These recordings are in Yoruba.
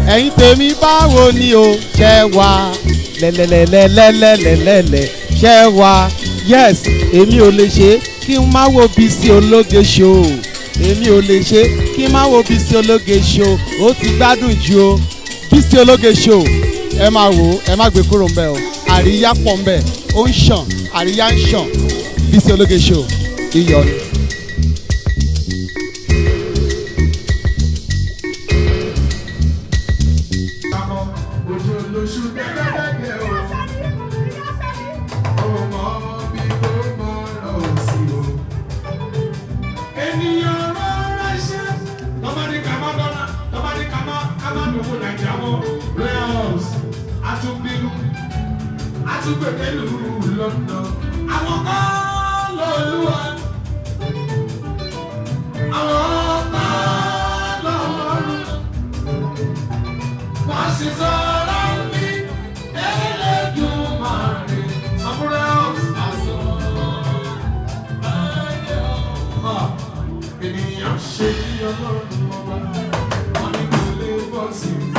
ẹ̀yin tèmi báwo ni o ṣẹ́ wá lẹ́lẹ́lẹ́lẹ́lẹ́lẹ́lẹ́ ṣẹ́ wá yes èmi ò lè ṣe kí n má wo Bisi Ologe Show èmi ò lè ṣe kí n má wo Bisi Ologe Show ó ti gbádùn jù o Bisi Ologe Show ẹ máa wò ó ẹ má gbé kúrò ńbẹ̀ o àríyá pọ̀ ńbẹ̀ ó ń ṣàn àríyá ń ṣàn Bisi Ologe Show iyọ̀ ni. Atúgbèkélú lọ́nà àwọn kan lọ́lúwa àwọn kan lọ́rùn wọ́n sì sọ̀rọ̀ mi Elédùmarè somewhere else àṣọ ènìyàn ṣe bí Ọlọ́run ọba wọn ni kò lè bọ́ sí i.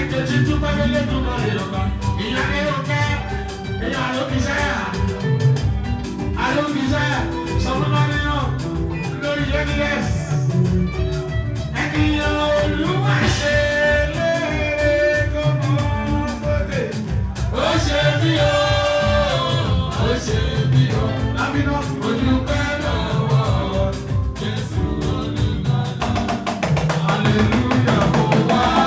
Nkechi tún fẹ́ lé dùn náà Yorùbá ìyá ni ó kẹ́ ìyá àlòkìsáyà sọmọlọ́nìyàn lórí yẹnìyẹs ènìyàn olùwàṣẹ lẹ́ẹ̀ẹ́ kọ́mọ sókè ó ṣe bí o lábínà ojú pẹ́ lọ́wọ́ Jésù olùgbàlà hallelujah mo wá.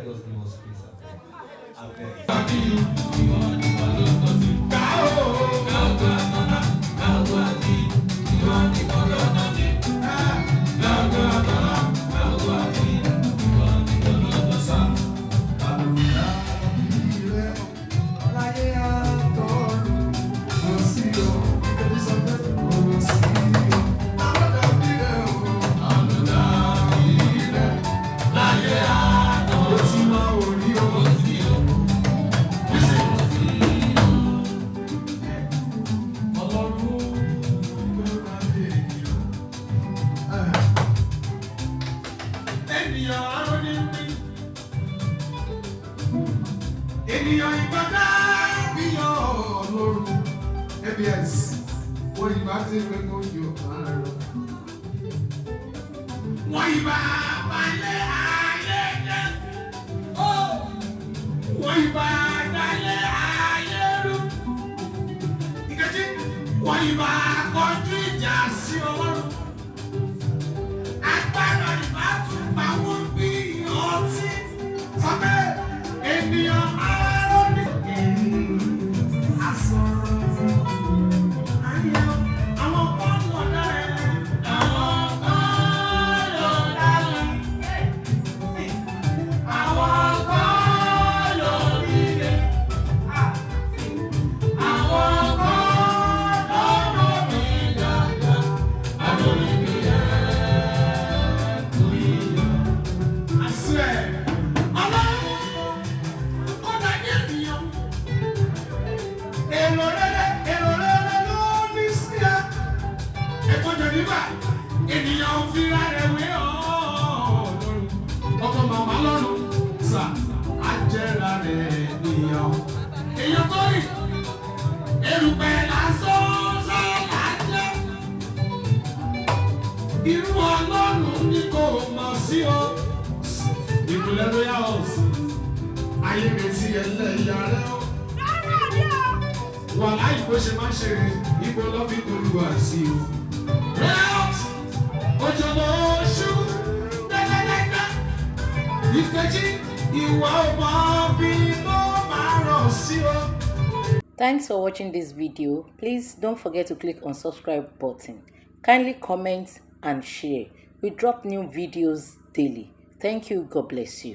just give us space. Ènìyàn ìgbàdá bí yọ lóru abs wọ́n ìbá tí pé kó yọ àárọ̀. Wọ́n ìbá balẹ̀ ayé jẹ́. Wọ́n ìbá dalẹ̀ ayé rú. Nkechi wọ́n ìbá kọjú ìjà sí Ọlọ́run. Agbára ìbá tún pa wọ́n bí ọtí. Sọ pé ènìyàn ènìyàn fi rárẹ̀ wé Ọlọ́run ọkọ màmá lọ́rùn sà àjẹrà rẹ̀ nìyàn èèyàn tó rí erùpẹ̀ lásán sọ́lá jẹ́ irú Ọlọ́run ní kò mọ̀ sí o ìpìlẹ̀ royal house ayé retí ẹlẹ́yà rẹ̀ o wà láì bó ṣe máa ń ṣe ibo lọ́bí tó lù wá sí o. Thanks for watching this video. Please don't forget to click on subscribe button. Kindly comment and share. We drop new videos daily. Thank you. God bless you.